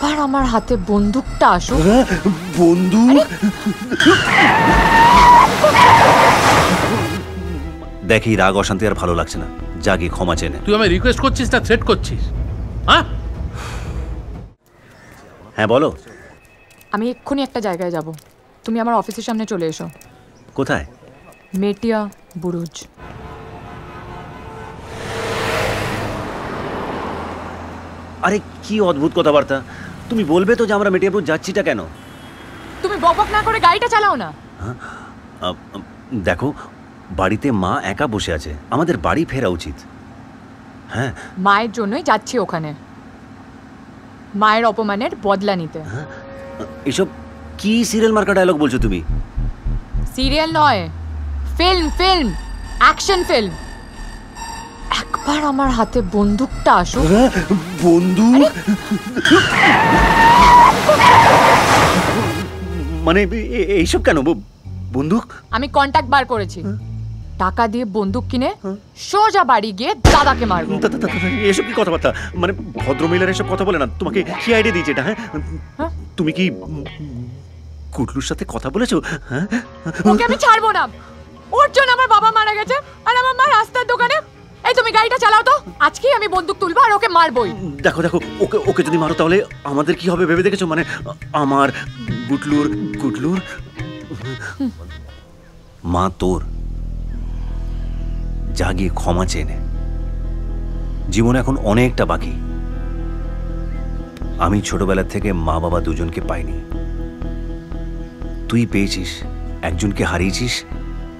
একবার আমার হাতে বন্দুকটা আসুক। বন্দুক? দেখি রাগ অশান্তি আর ভালো লাগছে না, যা গিয়ে ক্ষমা চেনে। তুই আমায় রিকোয়েস্ট করছিস না থ্রেট করছিস? হ্যাঁ হ্যাঁ বলো। আমি এক্ষুনি একটা জায়গায় যাব, তুমি আমার অফিসের সামনে চলে এসো। কোথায়? মেটিয়া বুরুজ। আরে কি অদ্ভুত কথাবার্তা! তুমি বলবে তো যে আমরা মেটিয়াপুর যাচ্ছিটা কেন? তুমি বকবক না করে গাড়িটা চালাও না। দেখো, বাড়িতে মা একা বসে আছে, আমাদের বাড়ি ফেরা উচিত। হ্যাঁ, মায়ের জন্যই যাচ্ছি ওখানে, মায়ের অপমানের বদলা নিতে। এসব কি সিরিয়াল মার্কা ডায়লগ বলছো তুমি? সিরিয়াল নয়, ফিল্ম, ফিল্ম, অ্যাকশন ফিল্ম। একবার আমার হাতে বন্দুকটা আসুক। বন্দুক? মানে এইসব কেন বন্দুক? আমি কন্টাক্ট বার করেছি, টাকা দিয়ে বন্দুক কিনে সোজা বাড়ি গিয়ে দাদাকে মারবো। এসব কি কথাবার্তা? মানে ভদ্রমহিলার এসব কথা বলে না। তোমাকে কি আইডিয়া দিয়েছে এটা? হ্যাঁ, তুমি কি কুটলুর সাথে কথা বলেছো? হ্যাঁ, ওকে আমি ছাড়বো না, ওর জন্য আমার বাবা মারা গেছে আর আমার মা রাস্তার দোকানে। এই তুমি গাড়িটা চালাও তো, আজকেই আমি বন্দুক তুলবো আর ওকে মারবই। দেখো দেখো, ওকে ওকে যদি মারো তাহলে আমাদের কি হবে ভেবে দেখেছো? মানে আমার গুটলুর মা তোর, যা গিয়ে ক্ষমা চেয়ে নে। জীবনে এখন অনেকটা বাকি। আমি ছোটবেলা থেকে মা বাবা দুজনকে পাইনি, তুই পেয়েছিস। একজনকে হারিয়েছিস,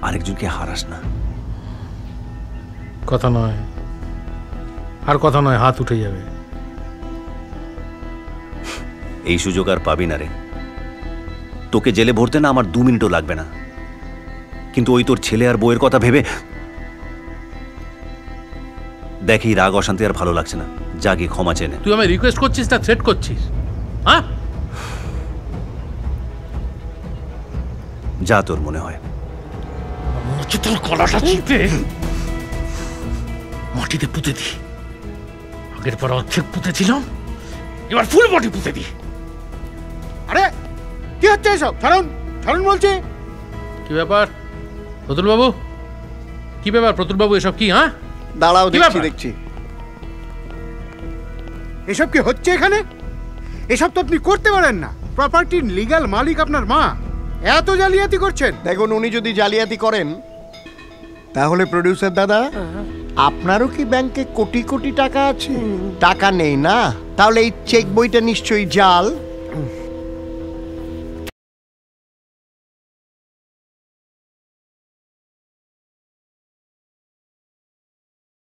আরেকজনকে হারাস না। কথা নয় আর কথা নয়, হাত উঠে যাবে। এই সুযোগ আর পাবি না রে। তোকে জেলে ভরতে না আমার 2 মিনিটও লাগবে না, কিন্তু ওই তোর ছেলে আর বউয়ের কথা ভেবে দেখি রাগ অশান্তি আর ভালো লাগছে না, যা গিয়ে ক্ষমা চেনে। তুই আমায় রিকোয়েস্ট করছিস না থ্রেট করছিস? হ্যাঁ যা তোর মনে হয়। তোর গলাটা চিপে মাটিতে পুঁতে দি। আগের পর অর্ধেক পুঁতেছিলাম, এবার ফুল বডি পুঁতে দি। আরে কি হচ্ছে এসব? ছাড়ুন ছাড়ুন বলছি। কি ব্যাপার প্রতুল বাবু? কি ব্যাপার প্রতুল বাবু, এসব কি? হ্যাঁ দাঁড়াও, দেখছি দেখছি। এসব কি হচ্ছে এখানে? এসব তো আপনি করতে পারেন না। প্রপার্টির লিগ্যাল মালিক আপনার মা, এত জালিয়াতি করছেন। দেখুন, উনি যদি জালিয়াতি করেন তাহলে প্রডিউসার দাদা, আপনারও কি ব্যাংকে কোটি কোটি টাকা আছে? টাকা নেই না? তাহলে এই চেক বইটা নিশ্চয়ই জাল।